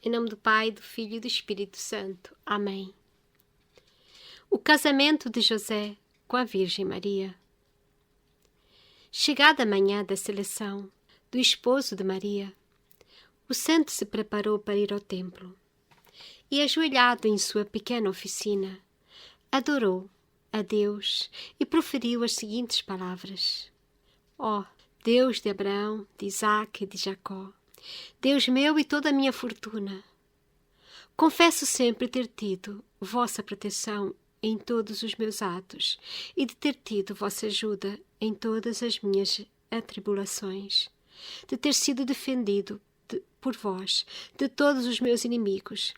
Em nome do Pai, do Filho e do Espírito Santo. Amém. O casamento de José com a Virgem Maria. Chegada a manhã da seleção do esposo de Maria, o santo se preparou para ir ao templo e, ajoelhado em sua pequena oficina, adorou a Deus e proferiu as seguintes palavras: Ó Deus de Abraão, de Isaque e de Jacó, Deus meu e toda a minha fortuna, confesso sempre ter tido vossa proteção em todos os meus atos e de ter tido vossa ajuda em todas as minhas atribulações, de ter sido defendido por vós de todos os meus inimigos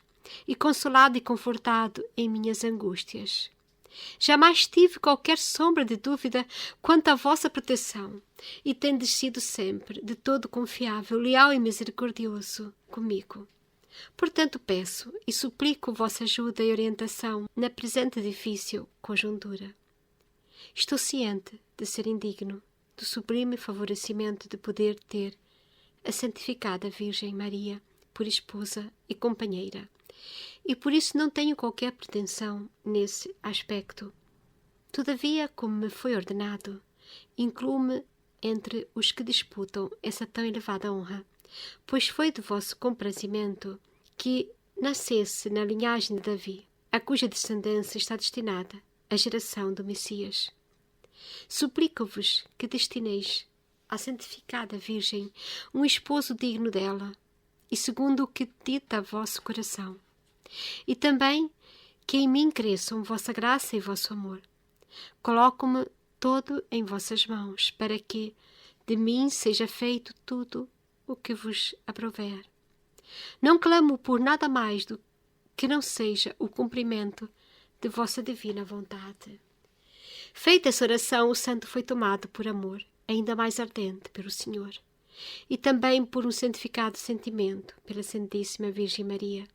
e consolado e confortado em minhas angústias. Jamais tive qualquer sombra de dúvida quanto à vossa proteção e tendes sido sempre de todo confiável, leal e misericordioso comigo. Portanto, peço e suplico vossa ajuda e orientação na presente difícil conjuntura. Estou ciente de ser indigno do sublime favorecimento de poder ter a santificada Virgem Maria por esposa e companheira, e por isso não tenho qualquer pretensão nesse aspecto. Todavia, como me foi ordenado, incluo-me entre os que disputam essa tão elevada honra, pois foi de vosso comprazimento que nascesse na linhagem de Davi, a cuja descendência está destinada à geração do Messias. Suplico-vos que destineis à santificada Virgem um esposo digno dela, e segundo o que dita vosso coração, e também que em mim cresçam vossa graça e vosso amor. Coloco-me todo em vossas mãos, para que de mim seja feito tudo o que vos aprouver. Não clamo por nada mais do que não seja o cumprimento de vossa divina vontade. Feita essa oração, o santo foi tomado por amor ainda mais ardente pelo Senhor, e também por um santificado sentimento pela Santíssima Virgem Maria,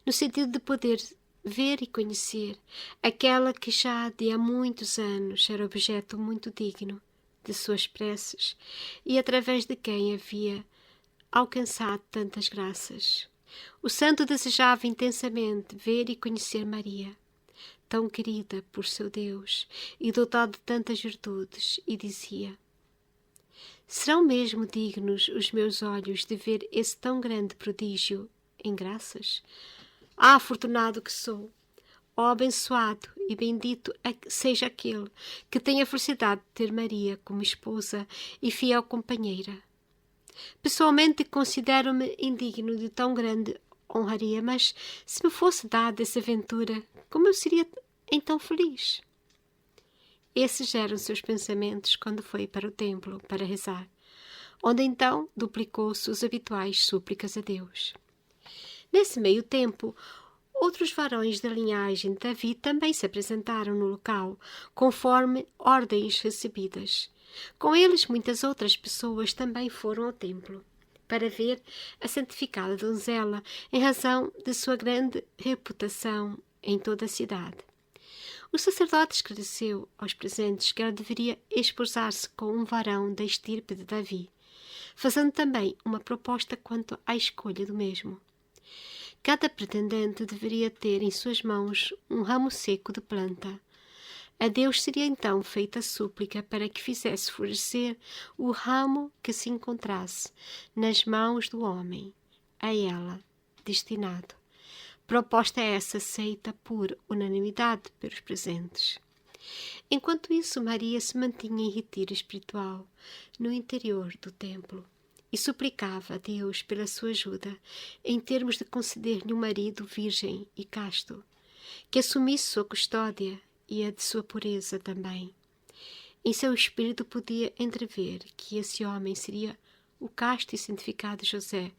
no sentido de poder ver e conhecer aquela que já de há muitos anos era objeto muito digno de suas preces e através de quem havia alcançado tantas graças. O santo desejava intensamente ver e conhecer Maria, tão querida por seu Deus e dotada de tantas virtudes, e dizia: serão mesmo dignos os meus olhos de ver esse tão grande prodígio em graças? Ah, afortunado que sou! Ó abençoado e bendito seja aquele que tem a felicidade de ter Maria como esposa e fiel companheira. Pessoalmente considero-me indigno de tão grande honraria, mas se me fosse dada essa aventura, como eu seria então feliz? Esses eram seus pensamentos quando foi para o templo para rezar, onde então duplicou suas habituais súplicas a Deus. Nesse meio tempo, outros varões da linhagem de Davi também se apresentaram no local, conforme ordens recebidas. Com eles, muitas outras pessoas também foram ao templo, para ver a santificada donzela, em razão de sua grande reputação em toda a cidade. O sacerdote esclareceu aos presentes que ela deveria esposar-se com um varão da estirpe de Davi, fazendo também uma proposta quanto à escolha do mesmo. Cada pretendente deveria ter em suas mãos um ramo seco de planta. A Deus seria então feita a súplica para que fizesse florescer o ramo que se encontrasse nas mãos do homem, a ela destinado. Proposta essa aceita por unanimidade pelos presentes. Enquanto isso, Maria se mantinha em retiro espiritual no interior do templo e suplicava a Deus pela sua ajuda em termos de conceder-lhe um marido virgem e casto, que assumisse sua custódia e a de sua pureza também. Em seu espírito podia entrever que esse homem seria o casto e santificado José,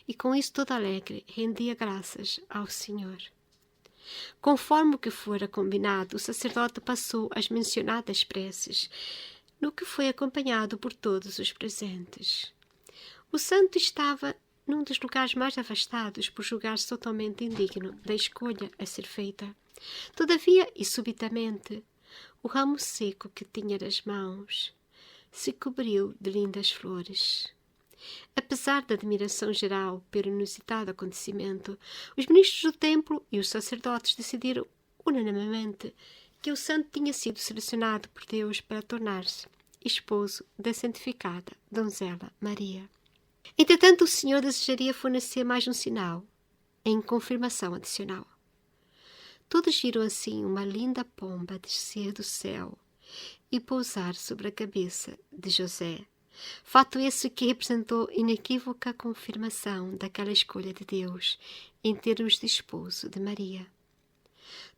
e com isso todo alegre rendia graças ao Senhor. Conforme o que fora combinado, o sacerdote passou as mencionadas preces, no que foi acompanhado por todos os presentes. O santo estava num dos lugares mais afastados por julgar-se totalmente indigno da escolha a ser feita. Todavia, e subitamente, o ramo seco que tinha nas mãos se cobriu de lindas flores. Apesar da admiração geral pelo inusitado acontecimento, os ministros do templo e os sacerdotes decidiram unanimemente que o santo tinha sido selecionado por Deus para tornar-se esposo da santificada donzela Maria. Entretanto, o Senhor desejaria fornecer mais um sinal, em confirmação adicional. Todos viram assim uma linda pomba descer do céu e pousar sobre a cabeça de José. Fato esse que representou inequívoca confirmação daquela escolha de Deus em termos de esposo de Maria.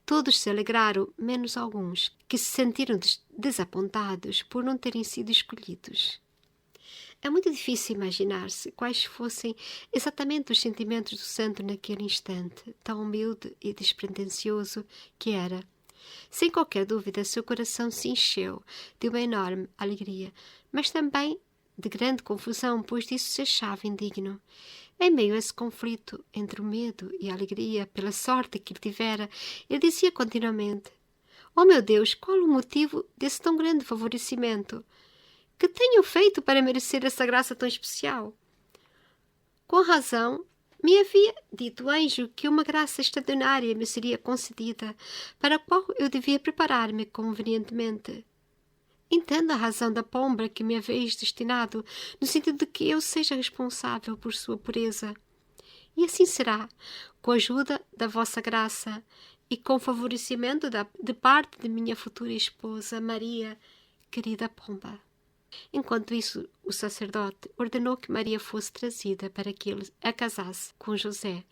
Todos se alegraram, menos alguns, que se sentiram desapontados por não terem sido escolhidos. É muito difícil imaginar-se quais fossem exatamente os sentimentos do santo naquele instante, tão humilde e despretensioso que era. Sem qualquer dúvida, seu coração se encheu de uma enorme alegria, mas também de grande confusão, pois disso se achava indigno. Em meio a esse conflito entre o medo e a alegria pela sorte que ele tivera, ele dizia continuamente: "Oh meu Deus, qual o motivo desse tão grande favorecimento? Que tenho feito para merecer essa graça tão especial?" Com razão, me havia dito o anjo que uma graça extraordinária me seria concedida, para a qual eu devia preparar-me convenientemente. Entendo a razão da pomba que me haveis destinado, no sentido de que eu seja responsável por sua pureza. E assim será, com a ajuda da vossa graça e com favorecimento de parte de minha futura esposa, Maria, querida pomba. Enquanto isso, o sacerdote ordenou que Maria fosse trazida para que ele a casasse com José,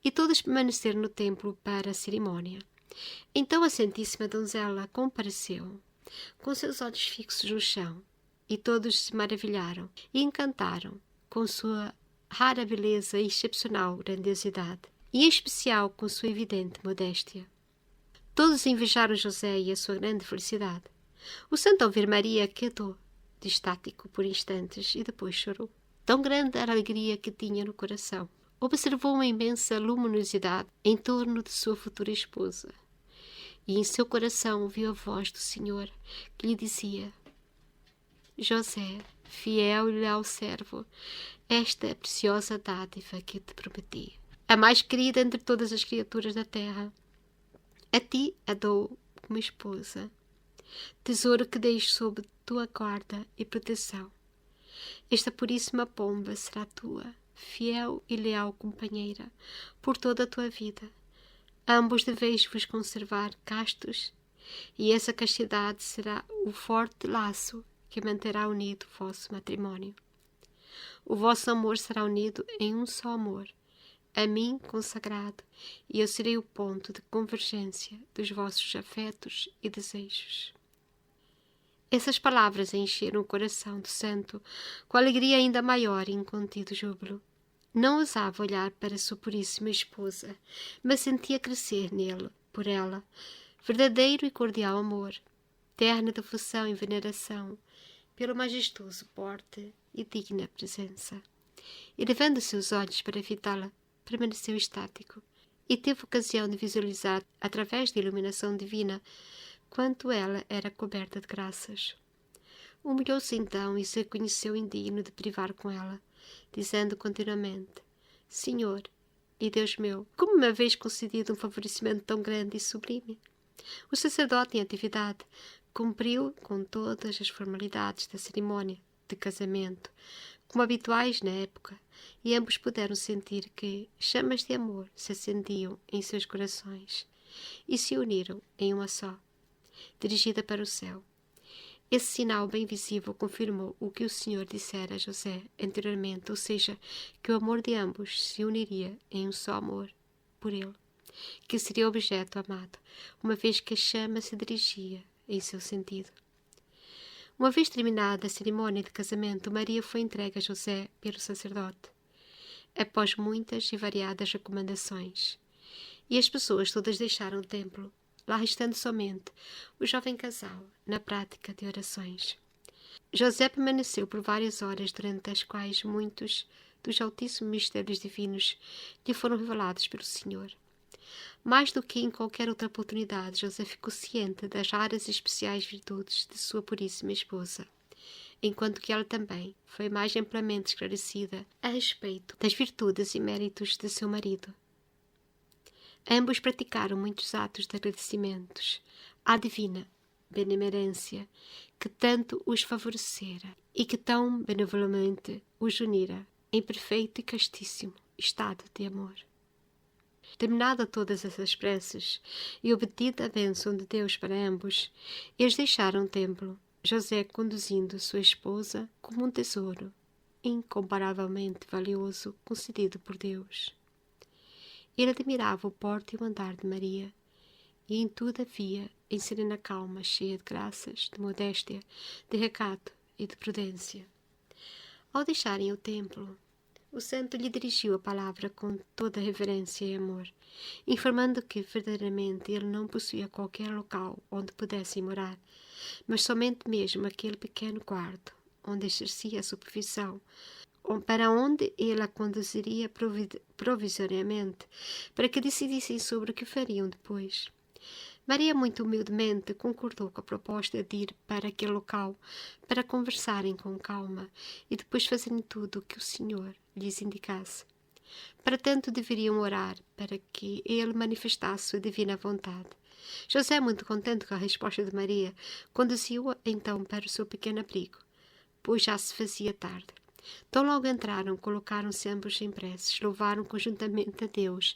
e todos permaneceram no templo para a cerimônia. Então a Santíssima Donzela compareceu, com seus olhos fixos no chão, e todos se maravilharam e encantaram com sua rara beleza e excepcional grandiosidade, e em especial com sua evidente modéstia. Todos invejaram José e a sua grande felicidade. O santo, ao ver Maria, quedou estático por instantes e depois chorou. Tão grande era a alegria que tinha no coração. Observou uma imensa luminosidade em torno de sua futura esposa, e em seu coração viu a voz do Senhor que lhe dizia: "José, fiel e leal servo, esta é a preciosa dádiva que te prometi, a mais querida entre todas as criaturas da terra. A ti a dou como esposa, tesouro que deixo sob tua guarda e proteção. Esta puríssima pomba será tua, fiel e leal companheira, por toda a tua vida. Ambos deveis vos conservar castos, e essa castidade será o forte laço que manterá unido o vosso matrimónio. O vosso amor será unido em um só amor, a mim consagrado, e eu serei o ponto de convergência dos vossos afetos e desejos." Essas palavras encheram o coração do santo com alegria ainda maior e incontido júbilo. Não ousava olhar para sua puríssima esposa, mas sentia crescer nele, por ela, verdadeiro e cordial amor, terna devoção e veneração pelo majestoso porte e digna presença. E, levando seus olhos para fitá-la, permaneceu estático e teve ocasião de visualizar, através da iluminação divina, quanto ela era coberta de graças. Humilhou-se então e se reconheceu indigno de privar com ela, dizendo continuamente: "Senhor e Deus meu, como me haveis concedido um favorecimento tão grande e sublime?" O sacerdote em atividade cumpriu com todas as formalidades da cerimônia de casamento, como habituais na época, e ambos puderam sentir que chamas de amor se acendiam em seus corações e se uniram em uma só, dirigida para o céu. Esse sinal bem visível confirmou o que o Senhor dissera a José anteriormente, ou seja, que o amor de ambos se uniria em um só amor por ele, que seria objeto amado, uma vez que a chama se dirigia em seu sentido. Uma vez terminada a cerimônia de casamento, Maria foi entregue a José pelo sacerdote, após muitas e variadas recomendações, e as pessoas todas deixaram o templo, lá restando somente o jovem casal na prática de orações. José permaneceu por várias horas, durante as quais muitos dos altíssimos mistérios divinos lhe foram revelados pelo Senhor. Mais do que em qualquer outra oportunidade, José ficou ciente das raras e especiais virtudes de sua puríssima esposa. enquanto que ela também foi mais amplamente esclarecida a respeito das virtudes e méritos de seu marido. Ambos praticaram muitos atos de agradecimentos à divina benemerência que tanto os favorecera e que tão benevolamente os unira em perfeito e castíssimo estado de amor. Terminada todas essas preces e obtida a bênção de Deus para ambos, eles deixaram o templo, José conduzindo sua esposa como um tesouro incomparavelmente valioso concedido por Deus. Ele admirava o porte e o andar de Maria, e em tudo havia, em serena calma, cheia de graças, de modéstia, de recato e de prudência. Ao deixarem o templo, o santo lhe dirigiu a palavra com toda reverência e amor, informando que verdadeiramente ele não possuía qualquer local onde pudessem morar, mas somente mesmo aquele pequeno quarto onde exercia a supervisão, para onde ele a conduziria provisoriamente, para que decidissem sobre o que fariam depois. Maria, muito humildemente, concordou com a proposta de ir para aquele local para conversarem com calma e depois fazerem tudo o que o Senhor lhes indicasse. Para tanto, deveriam orar para que ele manifestasse sua divina vontade. José, muito contente com a resposta de Maria, conduziu-a então para o seu pequeno abrigo, pois já se fazia tarde. Tão logo entraram, colocaram-se ambos em preces, louvaram conjuntamente a Deus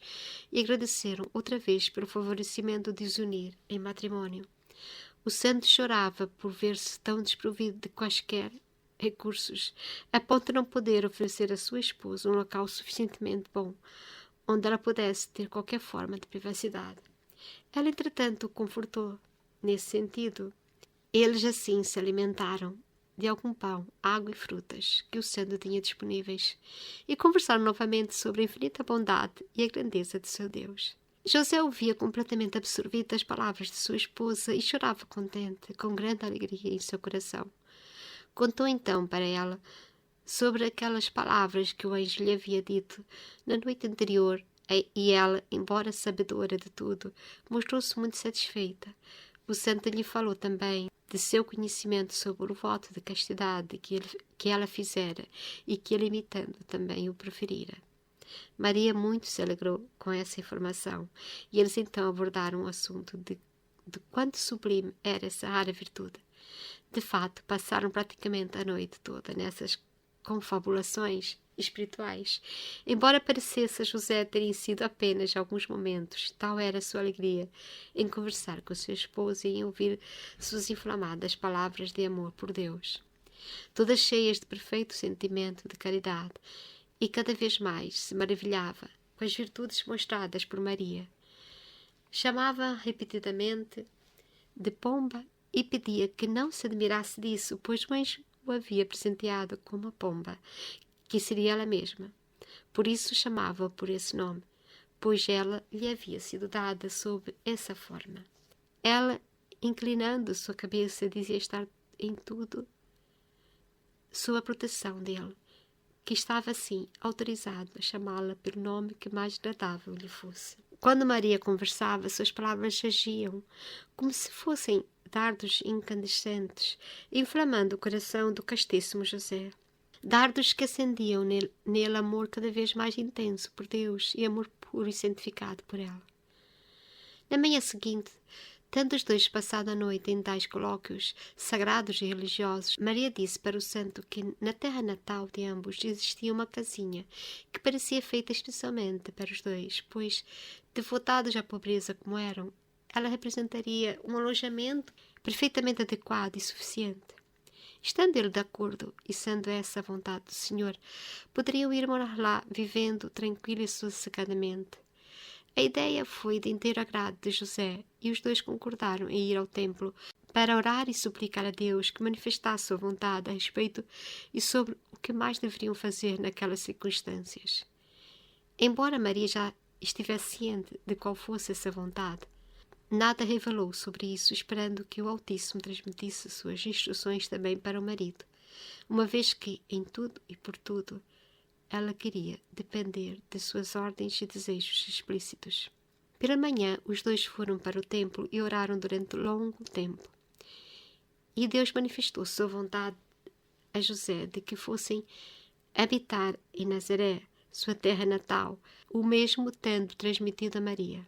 e agradeceram outra vez pelo favorecimento de os unir em matrimónio. O santo chorava por ver-se tão desprovido de quaisquer recursos, a ponto de não poder oferecer à sua esposa um local suficientemente bom, onde ela pudesse ter qualquer forma de privacidade. Ela, entretanto, o confortou nesse sentido. Eles assim se alimentaram de algum pão, água e frutas que o santo tinha disponíveis, e conversaram novamente sobre a infinita bondade e a grandeza de seu Deus. José ouvia completamente absorvido as palavras de sua esposa e chorava contente, com grande alegria em seu coração. Contou então para ela sobre aquelas palavras que o anjo lhe havia dito na noite anterior, e ela, embora sabedora de tudo, mostrou-se muito satisfeita. O santo lhe falou também de seu conhecimento sobre o voto de castidade que ela fizera e que ele, imitando, também o proferira. Maria muito se alegrou com essa informação e eles então abordaram o assunto de quanto sublime era essa rara virtude. De fato, passaram praticamente a noite toda nessas confabulações espirituais. Embora parecesse a José terem sido apenas alguns momentos, tal era a sua alegria em conversar com sua esposa e em ouvir suas inflamadas palavras de amor por Deus, todas cheias de perfeito sentimento de caridade, e cada vez mais se maravilhava com as virtudes mostradas por Maria. Chamava repetidamente de pomba e pedia que não se admirasse disso, pois o anjo o havia presenteado com uma pomba, que seria ela mesma. Por isso chamava-a por esse nome, pois ela lhe havia sido dada sob essa forma. Ela, inclinando sua cabeça, dizia estar em tudo sob a proteção dele, que estava assim autorizado a chamá-la pelo nome que mais agradável lhe fosse. Quando Maria conversava, suas palavras agiam como se fossem dardos incandescentes, inflamando o coração do castíssimo José. Dardos que acendiam nele amor cada vez mais intenso por Deus e amor puro e santificado por ela. Na manhã seguinte, tendo os dois passado a noite em tais colóquios sagrados e religiosos, Maria disse para o santo que na terra natal de ambos existia uma casinha que parecia feita especialmente para os dois, pois, devotados à pobreza como eram, ela representaria um alojamento perfeitamente adequado e suficiente. Estando ele de acordo, e sendo essa a vontade do Senhor, poderiam ir morar lá, vivendo tranquilo e sossegadamente. A ideia foi de inteiro agrado de José, e os dois concordaram em ir ao templo para orar e suplicar a Deus que manifestasse sua vontade a respeito e sobre o que mais deveriam fazer naquelas circunstâncias. Embora Maria já estivesse ciente de qual fosse essa vontade, nada revelou sobre isso, esperando que o Altíssimo transmitisse suas instruções também para o marido, uma vez que, em tudo e por tudo, ela queria depender de suas ordens e desejos explícitos. Pela manhã, os dois foram para o templo e oraram durante longo tempo. E Deus manifestou sua vontade a José de que fossem habitar em Nazaré, sua terra natal, o mesmo tendo transmitido a Maria.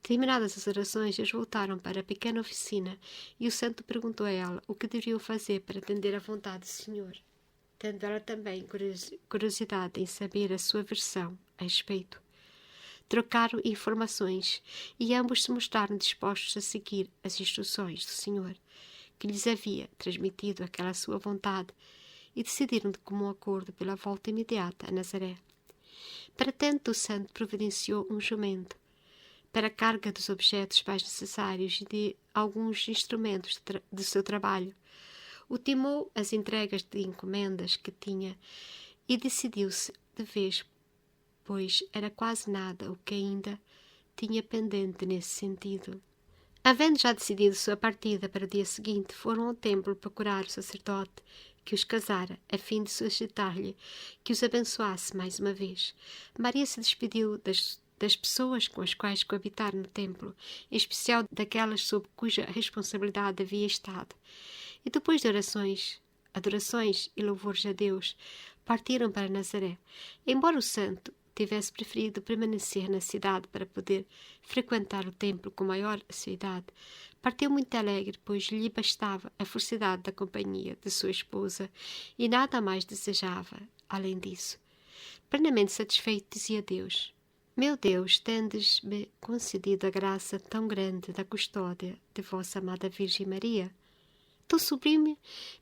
Terminadas as orações, eles voltaram para a pequena oficina e o santo perguntou a ela o que deveriam fazer para atender à vontade do Senhor, tendo ela também curiosidade em saber a sua versão a respeito. Trocaram informações e ambos se mostraram dispostos a seguir as instruções do Senhor, que lhes havia transmitido aquela sua vontade, e decidiram de comum acordo pela volta imediata a Nazaré. Para tanto, o santo providenciou um jumento para a carga dos objetos mais necessários e de alguns instrumentos do seu trabalho. Ultimou as entregas de encomendas que tinha e decidiu-se de vez, pois era quase nada o que ainda tinha pendente nesse sentido. Havendo já decidido sua partida para o dia seguinte, foram ao templo procurar o sacerdote que os casara, a fim de solicitar-lhe que os abençoasse mais uma vez. Maria se despediu das pessoas com as quais coabitaram no templo, em especial daquelas sob cuja responsabilidade havia estado. E depois de adorações e louvores a Deus, partiram para Nazaré. Embora o santo tivesse preferido permanecer na cidade para poder frequentar o templo com maior assiduidade, partiu muito alegre, pois lhe bastava a felicidade da companhia de sua esposa e nada mais desejava, além disso. Plenamente satisfeito, dizia a Deus: Meu Deus, tendes-me concedido a graça tão grande da custódia de vossa amada Virgem Maria, tão sublime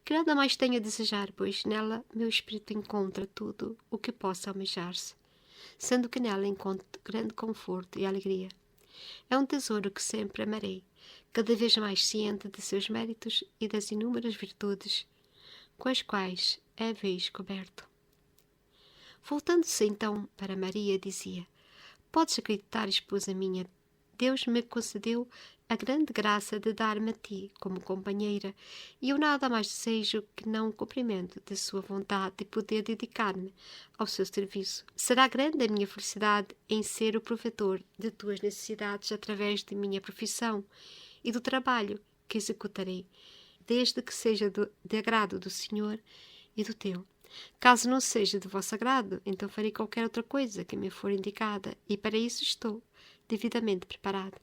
que nada mais tenho a desejar, pois nela meu espírito encontra tudo o que possa almejar-se, sendo que nela encontro grande conforto e alegria. É um tesouro que sempre amarei, cada vez mais ciente de seus méritos e das inúmeras virtudes com as quais a haveis coberto. Voltando-se então para Maria, dizia: Podes acreditar, esposa minha, Deus me concedeu a grande graça de dar-me a ti como companheira, e eu nada mais desejo que não o cumprimento de sua vontade de poder dedicar-me ao seu serviço. Será grande a minha felicidade em ser o provedor de tuas necessidades através de minha profissão e do trabalho que executarei, desde que seja de agrado do Senhor e do teu. Caso não seja de vosso agrado, então farei qualquer outra coisa que me for indicada, e para isso estou devidamente preparada.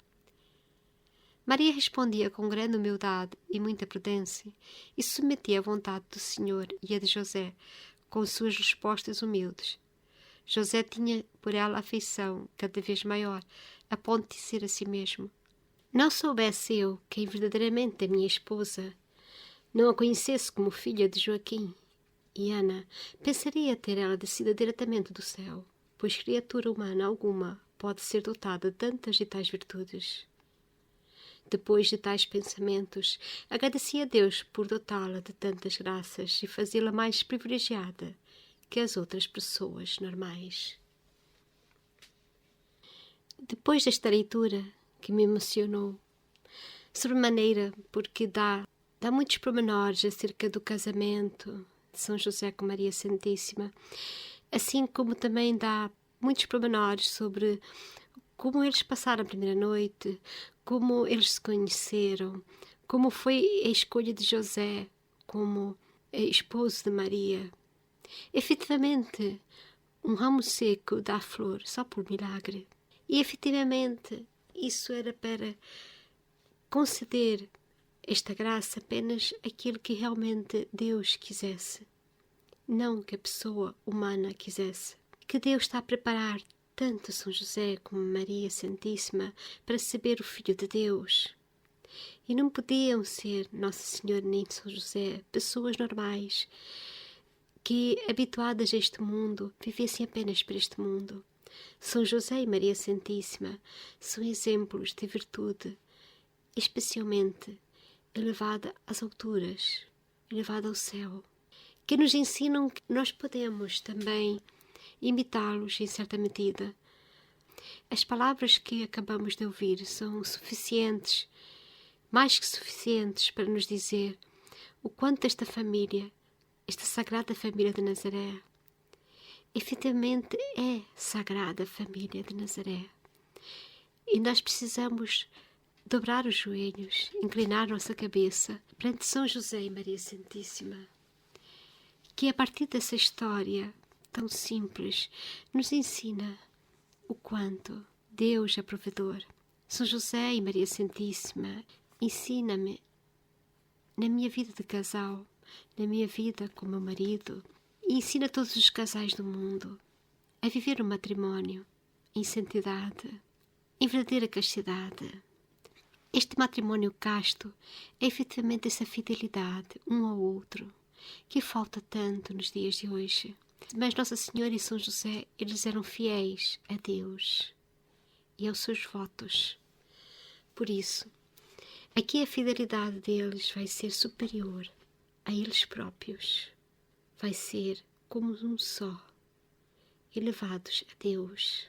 Maria respondia com grande humildade e muita prudência, e submetia a vontade do Senhor e a de José, com suas respostas humildes. José tinha por ela afeição cada vez maior, a ponto de dizer a si mesmo: Não soubesse eu quem verdadeiramente é minha esposa, não a conhecesse como filha de Joaquim e Ana, pensaria ter ela descido diretamente do céu, pois criatura humana alguma pode ser dotada de tantas e tais virtudes. Depois de tais pensamentos, agradecia a Deus por dotá-la de tantas graças e fazê-la mais privilegiada que as outras pessoas normais. Depois desta leitura, que me emocionou, sobremaneira, porque dá muitos pormenores acerca do casamento de São José com Maria Santíssima, assim como também dá muitos pormenores sobre como eles passaram a primeira noite, como eles se conheceram, como foi a escolha de José como esposo de Maria. Efetivamente, um ramo seco dá flor só por milagre. E efetivamente, isso era para conceder esta graça apenas aquilo que realmente Deus quisesse, não que a pessoa humana quisesse. Que Deus está a preparar tanto São José como Maria Santíssima para saber o Filho de Deus. E não podiam ser Nossa Senhora nem São José pessoas normais que, habituadas a este mundo, vivessem apenas para este mundo. São José e Maria Santíssima são exemplos de virtude, especialmente elevada às alturas, elevada ao céu, que nos ensinam que nós podemos também imitá-los em certa medida. As palavras que acabamos de ouvir são suficientes, mais que suficientes, para nos dizer o quanto esta família, esta Sagrada Família de Nazaré, efetivamente é Sagrada Família de Nazaré. E nós precisamos dobrar os joelhos, inclinar nossa cabeça perante São José e Maria Santíssima que a partir dessa história tão simples nos ensina o quanto Deus é provedor. São José e Maria Santíssima, ensina-me na minha vida de casal, na minha vida com meu marido, e ensina todos os casais do mundo a viver o matrimónio em santidade, em verdadeira castidade. Este matrimónio casto é efetivamente essa fidelidade um ao outro, que falta tanto nos dias de hoje. Mas Nossa Senhora e São José, eles eram fiéis a Deus e aos seus votos. Por isso, aqui a fidelidade deles vai ser superior a eles próprios. Vai ser como um só, elevados a Deus.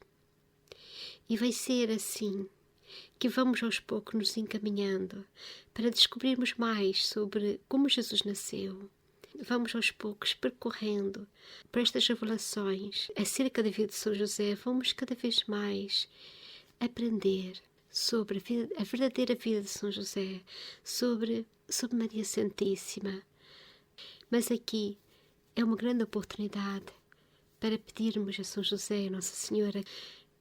E vai ser assim que vamos aos poucos nos encaminhando para descobrirmos mais sobre como Jesus nasceu. Vamos aos poucos percorrendo por estas revelações acerca da vida de São José. Vamos cada vez mais aprender sobre a verdadeira vida de São José, sobre Maria Santíssima. Mas aqui é uma grande oportunidade para pedirmos a São José, a Nossa Senhora,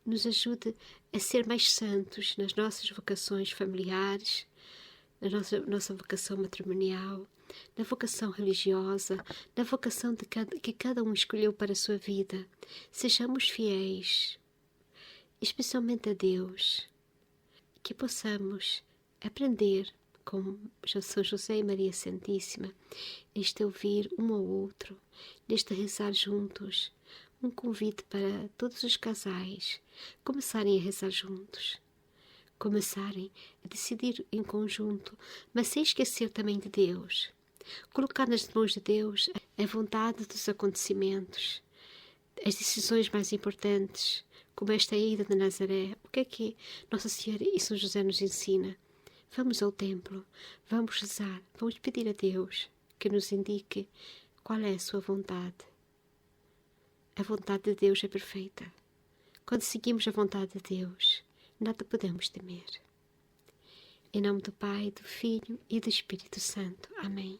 nos ajude a ser mais santos nas nossas vocações familiares, na nossa vocação matrimonial, na vocação religiosa, na vocação que cada um escolheu para a sua vida. Sejamos fiéis, especialmente a Deus, que possamos aprender com São José e Maria Santíssima, neste ouvir um ao outro, neste rezar juntos, um convite para todos os casais começarem a rezar juntos, começarem a decidir em conjunto, mas sem esquecer também de Deus, colocar nas mãos de Deus a vontade dos acontecimentos, as decisões mais importantes, como esta ida de Nazaré. O que é que Nossa Senhora e São José nos ensina? Vamos ao templo, vamos rezar, vamos pedir a Deus que nos indique qual é a sua vontade. A vontade de Deus é perfeita. Quando seguimos a vontade de Deus, nada podemos temer. Em nome do Pai, do Filho e do Espírito Santo. Amém.